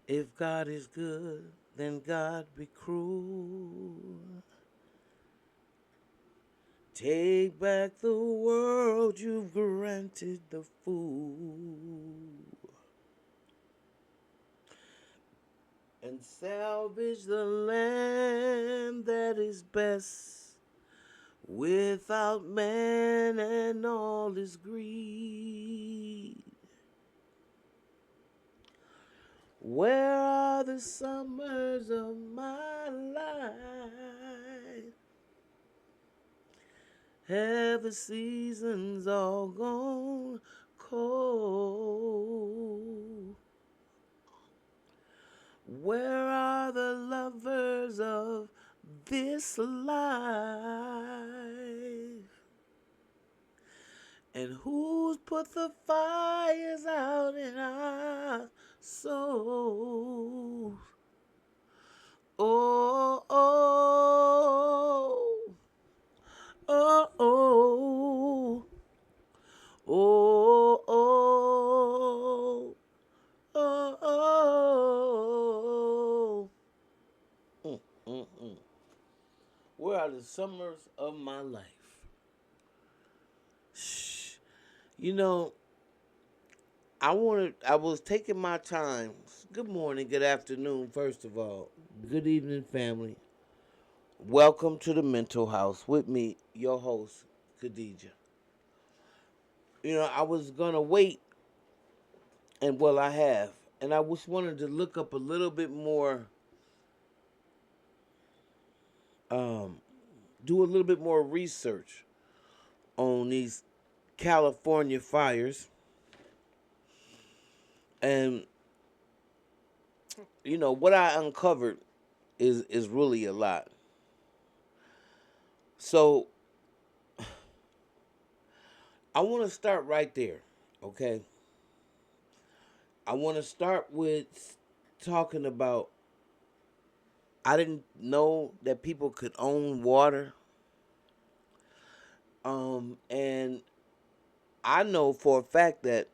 If God is good, then God be cruel. Take back the world you've granted the fool, and salvage the land that is best without man and all his greed. Where are the summers of my life? Have the seasons all gone cold? Where are the lovers of this life? And who's put the fires out in our souls? Oh, oh, oh, oh, oh, oh, oh, oh. Mm, mm, mm. Where are the summers of my life? Shh. You know, I was taking my time. Good morning, good afternoon, first of all. Good evening, family. Welcome to the Mental House with me, your host, Khadija. I was gonna wait, and well, I have, and I just wanted to look up a little bit more, um, do a little bit more research on these California fires, and what I uncovered is really a lot. So I want to start right there, okay? I want to start with talking about I didn't know that people could own water. And I know for a fact that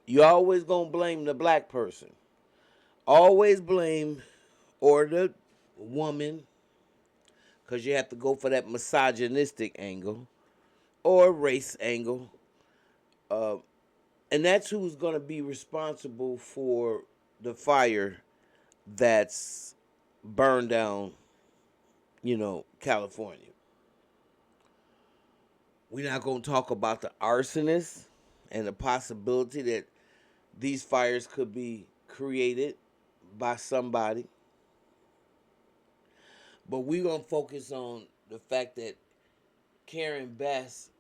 you're always going to blame the black person. Always blame or the woman, because you have to go for that misogynistic angle or race angle. Uh, and that's who's going to be responsible for the fire that's burned down, California. We're not going to talk about the arsonists and the possibility that these fires could be created by somebody. But we're going to focus on the fact that Karen Bass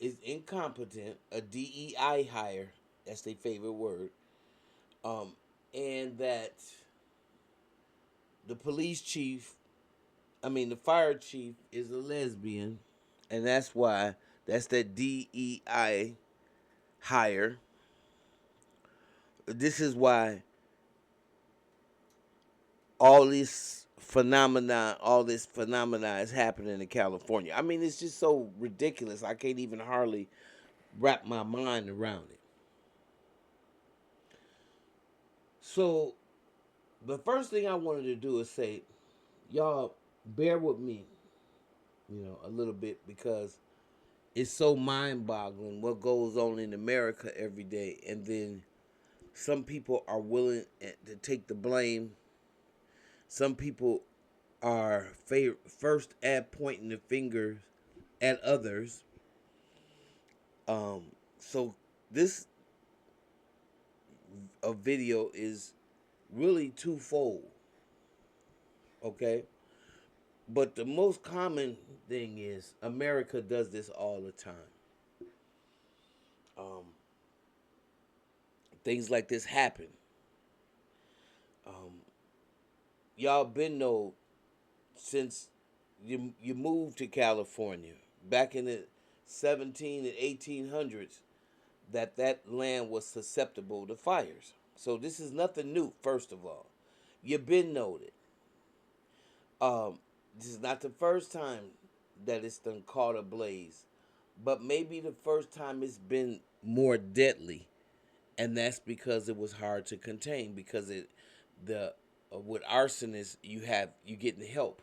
is incompetent, a DEI hire, that's their favorite word, and that the police chief, the fire chief is a lesbian, and that's that DEI hire. This is why all this phenomena is happening in California. It's just so ridiculous. I can't even hardly wrap my mind around it. So the first thing I wanted to do is say, y'all bear with me, a little bit, because it's so mind-boggling what goes on in America every day, and then some people are willing to take the blame. Some people are first at pointing the fingers at others. So this video is really twofold, okay? But the most common thing is America does this all the time. Um, Things like this happen. Um, Y'all been know since you moved to California back in the 17 and 1800s that land was susceptible to fires. So this is nothing new. First of all, you've been noted. This is not the first time that it's done caught ablaze, but maybe the first time it's been more deadly and that's because it was hard to contain because it the with arsonists you getting help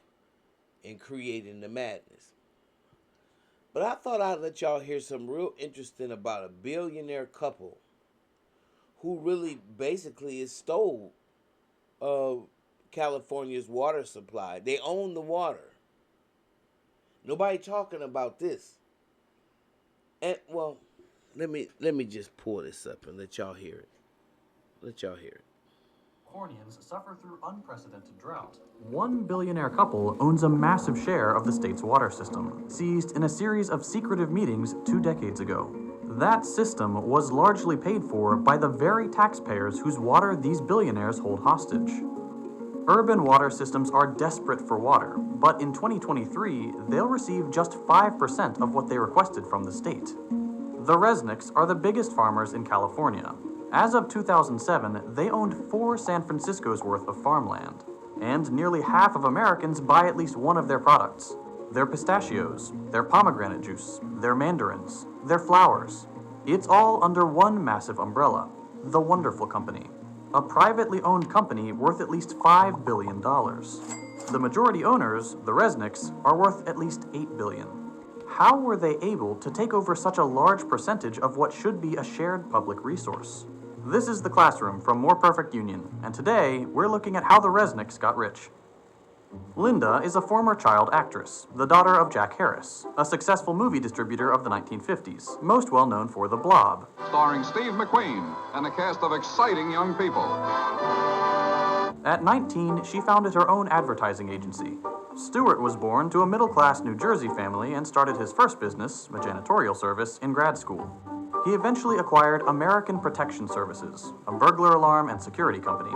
in creating the madness. But I thought I'd let y'all hear some real interesting about a billionaire couple who really basically is stole uh, California's water supply. They own the water. Nobody talking about this. And well, let me just pull this up and let y'all hear it. Let y'all hear it. Californians suffer through unprecedented drought. One billionaire couple owns a massive share of the state's water system, seized in a series of secretive meetings 2 decades ago. That system was largely paid for by the very taxpayers whose water these billionaires hold hostage. Urban water systems are desperate for water, but in 2023, they'll receive just 5% of what they requested from the state. The Resnicks are the biggest farmers in California. As of 2007, they owned 4 San Francisco's worth of farmland, and nearly half of Americans buy at least one of their products. Their pistachios, their pomegranate juice, their mandarins, their flowers. It's all under one massive umbrella, the Wonderful Company, a privately owned company worth at least $5 billion. The majority owners, the Resnicks, are worth at least $8 billion. How were they able to take over such a large percentage of what should be a shared public resource? This is The Classroom from More Perfect Union, and today we're looking at how the Resnicks got rich. Linda is a former child actress, the daughter of Jack Harris, a successful movie distributor of the 1950s, most well known for The Blob. Starring Steve McQueen and a cast of exciting young people. At 19, she founded her own advertising agency. Stewart was born to a middle-class New Jersey family and started his first business, a janitorial service, in grad school. He eventually acquired American Protection Services, a burglar alarm and security company.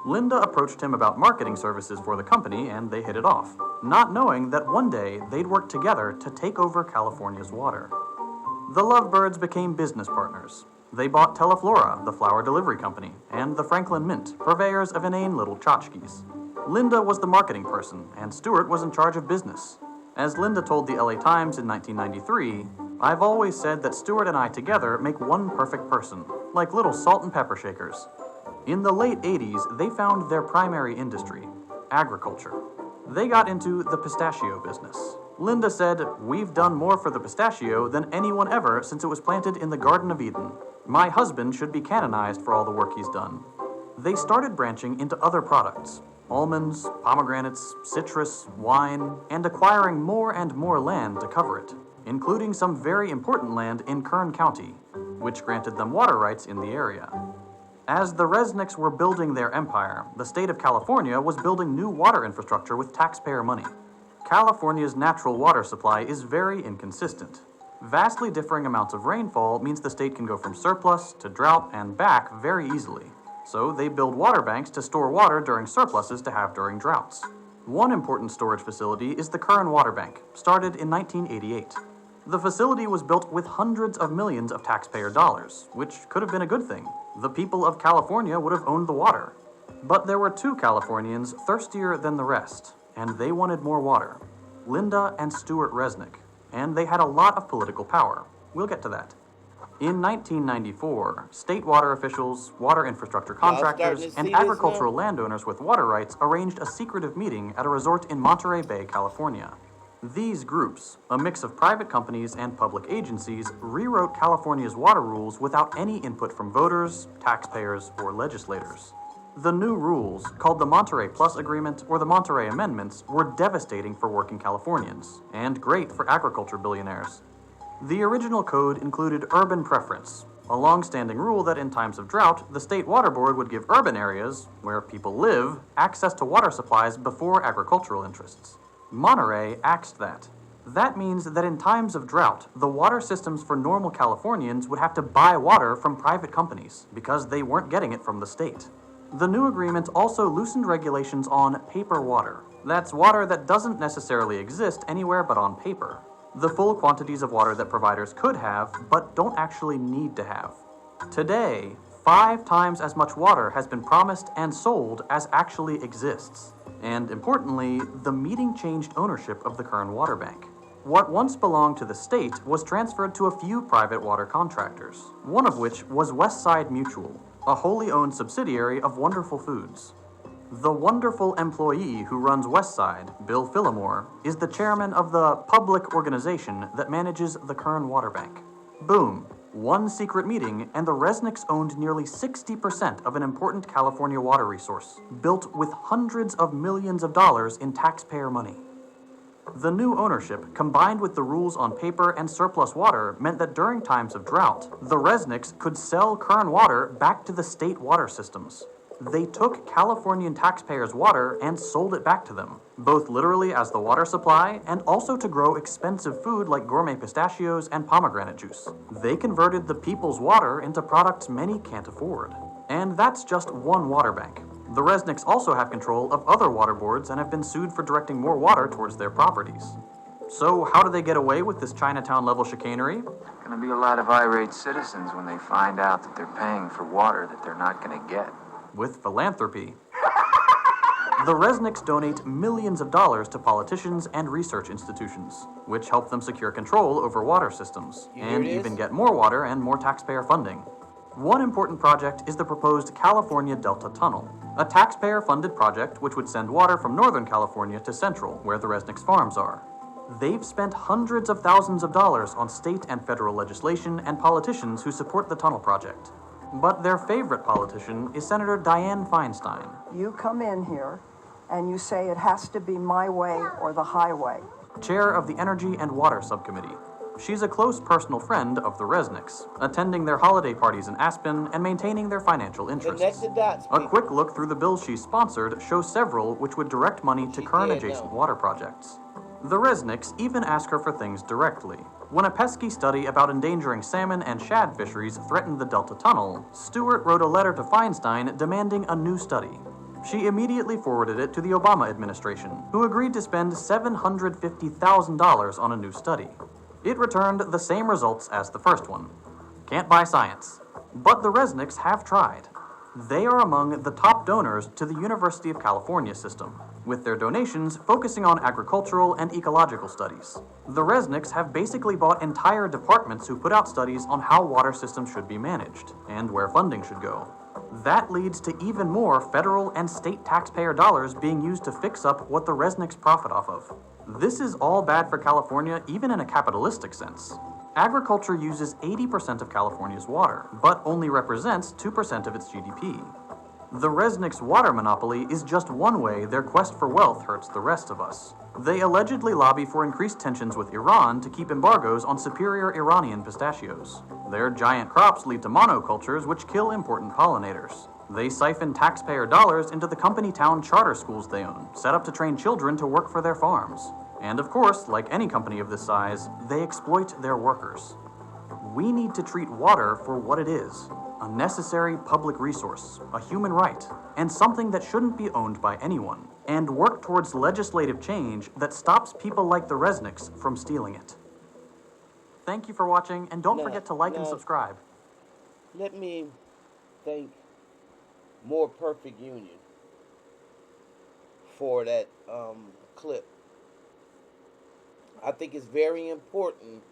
Linda approached him about marketing services for the company, and they hit it off, not knowing that one day they'd work together to take over California's water. The Lovebirds became business partners. They bought Teleflora, the flower delivery company, and the Franklin Mint, purveyors of inane little tchotchkes. Linda was the marketing person, and Stewart was in charge of business. As Linda told the LA Times in 1993, "I've always said that Stewart and I together make one perfect person, like little salt and pepper shakers." In the late 80s, they found their primary industry, agriculture. They got into the pistachio business. Linda said, "We've done more for the pistachio than anyone ever since it was planted in the Garden of Eden. My husband should be canonized for all the work he's done." They started branching into other products, almonds, pomegranates, citrus, wine, and acquiring more and more land to cover it, including some very important land in Kern County, which granted them water rights in the area. As the Resnicks were building their empire, the state of California was building new water infrastructure with taxpayer money. California's natural water supply is very inconsistent. Vastly differing amounts of rainfall means the state can go from surplus to drought and back very easily. So they build water banks to store water during surpluses to have during droughts. One important storage facility is the Kern Water Bank, started in 1988. The facility was built with hundreds of millions of taxpayer dollars, which could have been a good thing. The people of California would have owned the water. But there were 2 Californians thirstier than the rest, and they wanted more water. Linda and Stewart Resnick, and they had a lot of political power. We'll get to that. In 1994, state water officials, water infrastructure contractors, and agricultural landowners with water rights arranged a secretive meeting at a resort in Monterey Bay, California. These groups, a mix of private companies and public agencies, rewrote California's water rules without any input from voters, taxpayers, or legislators. The new rules, called the Monterey Plus Agreement or the Monterey Amendments, were devastating for working Californians, and great for agriculture billionaires. The original code included urban preference, a long-standing rule that in times of drought, the state water board would give urban areas, where people live, access to water supplies before agricultural interests. Monterey axed that. That means that in times of drought, the water systems for normal Californians would have to buy water from private companies, because they weren't getting it from the state. The new agreement also loosened regulations on paper water. That's water that doesn't necessarily exist anywhere but on paper. The full quantities of water that providers could have, but don't actually need to have. Today, 5 times as much water has been promised and sold as actually exists. And importantly, the meeting changed ownership of the Kern Water Bank. What once belonged to the state was transferred to a few private water contractors, one of which was Westside Mutual, a wholly owned subsidiary of Wonderful Foods. The wonderful employee who runs Westside, Bill Phillimore, is the chairman of the public organization that manages the Kern Water Bank. Boom. One secret meeting, and the Resnicks owned nearly 60% of an important California water resource, built with hundreds of millions of dollars in taxpayer money. The new ownership, combined with the rules on paper and surplus water, meant that during times of drought, the Resnicks could sell Kern water back to the state water systems. They took Californian taxpayers' water and sold it back to them, both literally as the water supply and also to grow expensive food like gourmet pistachios and pomegranate juice. They converted the people's water into products many can't afford. And that's just one water bank. The Resnicks also have control of other water boards and have been sued for directing more water towards their properties. So how do they get away with this Chinatown-level chicanery? Gonna be a lot of irate citizens when they find out that they're paying for water that they're not gonna get. With philanthropy. The Resnicks donate millions of dollars to politicians and research institutions, which help them secure control over water systems, and even get more water and more taxpayer funding. One important project is the proposed California Delta Tunnel, a taxpayer-funded project which would send water from Northern California to Central, where the Resnicks farms are. They've spent hundreds of thousands of dollars on state and federal legislation and politicians who support the tunnel project. But their favorite politician is Senator Dianne Feinstein. You come in here and you say it has to be my way or the highway. Chair of the Energy and Water Subcommittee. She's a close personal friend of the Resnicks, attending their holiday parties in Aspen and maintaining their financial interests. Connect the dots, A quick look through the bills she's sponsored shows several which would direct money to Kern-adjacent water projects. The Resnicks even ask her for things directly. When a pesky study about endangering salmon and shad fisheries threatened the Delta Tunnel, Stewart wrote a letter to Feinstein demanding a new study. She immediately forwarded it to the Obama administration, who agreed to spend $750,000 on a new study. It returned the same results as the first one. Can't buy science. But the Resnicks have tried. They are among the top donors to the University of California system, with their donations focusing on agricultural and ecological studies. The Resnicks have basically bought entire departments who put out studies on how water systems should be managed, and where funding should go. That leads to even more federal and state taxpayer dollars being used to fix up what the Resnicks profit off of. This is all bad for California, even in a capitalistic sense. Agriculture uses 80% of California's water, but only represents 2% of its GDP. The Resnicks' water monopoly is just one way their quest for wealth hurts the rest of us. They allegedly lobby for increased tensions with Iran to keep embargoes on superior Iranian pistachios. Their giant crops lead to monocultures which kill important pollinators. They siphon taxpayer dollars into the company town charter schools they own, set up to train children to work for their farms. And of course, like any company of this size, they exploit their workers. We need to treat water for what it is. A necessary public resource, a human right, and something that shouldn't be owned by anyone, and work towards legislative change that stops people like the Resnicks from stealing it. Thank you for watching, and don't forget to like and subscribe. Let me thank More Perfect Union for that clip. I think it's very important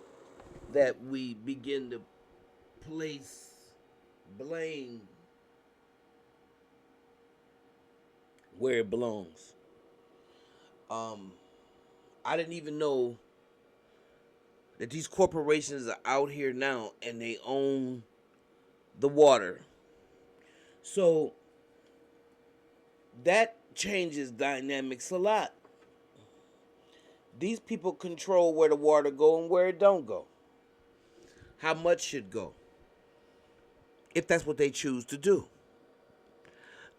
that we begin to place blame where it belongs. I didn't even know that these corporations are out here now and they own the water. So that changes dynamics a lot. These people control where the water go and where it don't go. How much should go, if that's what they choose to do.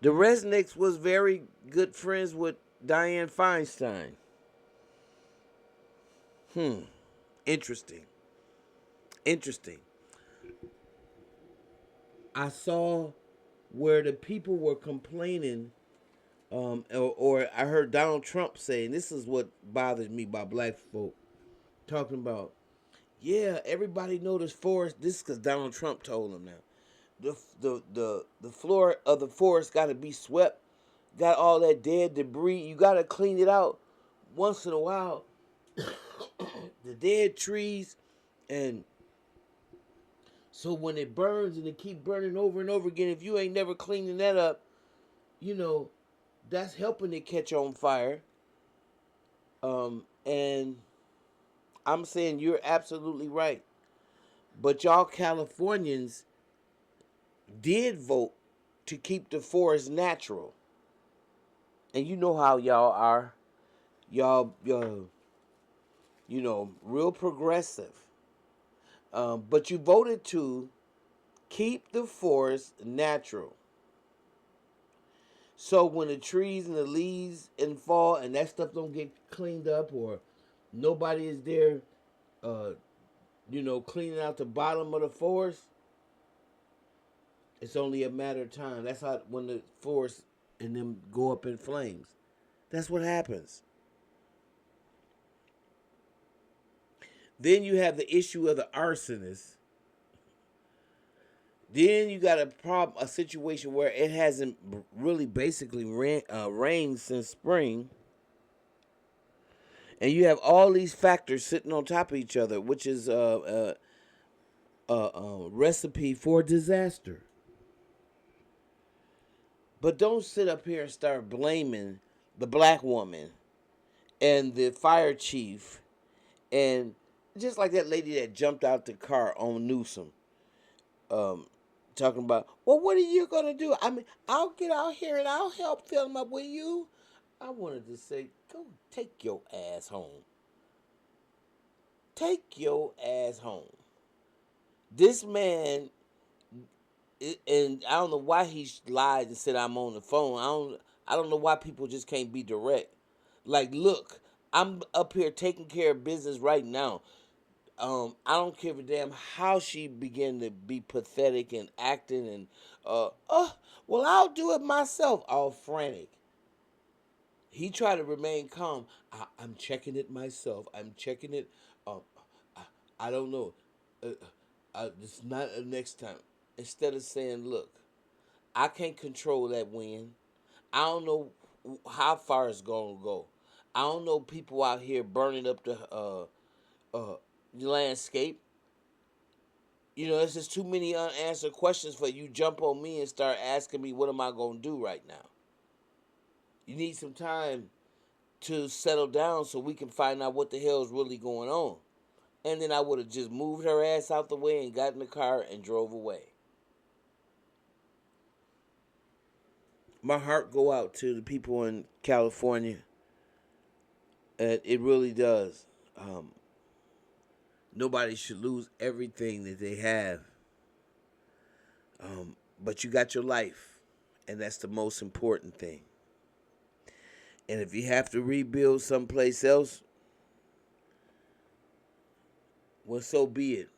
The Resnicks was very good friends with Dianne Feinstein. Interesting. I saw where the people were complaining, or I heard Donald Trump saying, this is what bothers me about black folk, talking about, yeah, everybody know this forest. This is because Donald Trump told them now. The floor of the forest got to be swept. Got all that dead debris. You got to clean it out once in a while. the dead trees. And so when it burns and it keep burning over and over again, if you ain't never cleaning that up, you know, that's helping it catch on fire. And I'm saying you're absolutely right. But y'all Californians did vote to keep the forest natural. And you know how y'all are. Y'all, real progressive. But you voted to keep the forest natural. So when the trees and the leaves and fall and that stuff don't get cleaned up, or nobody is there, uh, cleaning out the bottom of the forest, it's only a matter of time. That's how when the forest and them go up in flames. That's what happens. Then you have the issue of the arsonist. Then you got a situation where it hasn't really basically rained since spring, and you have all these factors sitting on top of each other, which is a recipe for disaster. But don't sit up here and start blaming the black woman and the fire chief, and just like that lady that jumped out the car on Newsom, um, talking about, well, what are you gonna do? I mean, I'll get out here and I'll help fill them up with you. I wanted to say, go take your ass home. Take your ass home. This man, and I don't know why he lied and said I'm on the phone. I don't know why people just can't be direct. Like, look, I'm up here taking care of business right now. I don't give a damn how she began to be pathetic and acting and well, I'll do it myself, all frantic. He tried to remain calm. I'm checking it myself. I'm checking it. Uh, I, I don't know. Uh, it's not next time. Instead of saying, look, I can't control that wind. I don't know how far it's gonna go. I don't know people out here burning up uh, the landscape. It's just too many unanswered questions for you jump on me and start asking me what am I gonna do right now. You need some time to settle down so we can find out what the hell is really going on. And then I would have just moved her ass out the way and got in the car and drove away. My heart go out to the people in California. And it really does. Nobody should lose everything that they have. But you got your life, and that's the most important thing. And if you have to rebuild someplace else, well, so be it.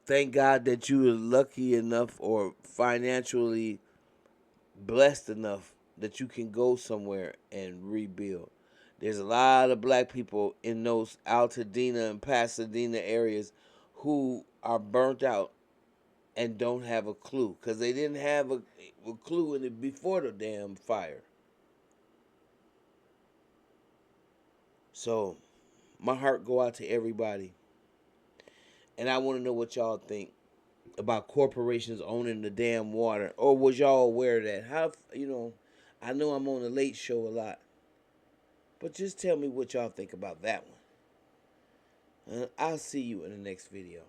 Thank God that you were lucky enough or financially blessed enough that you can go somewhere and rebuild. There's a lot of black people in those Altadena and Pasadena areas who are burnt out and don't have a clue because they didn't have a clue in it before the damn fire. So my heart go out to everybody, and I want to know what y'all think about corporations owning the damn water, or was y'all aware of that? I know I'm on the late show a lot, but just tell me what y'all think about that one. I'll see you in the next video.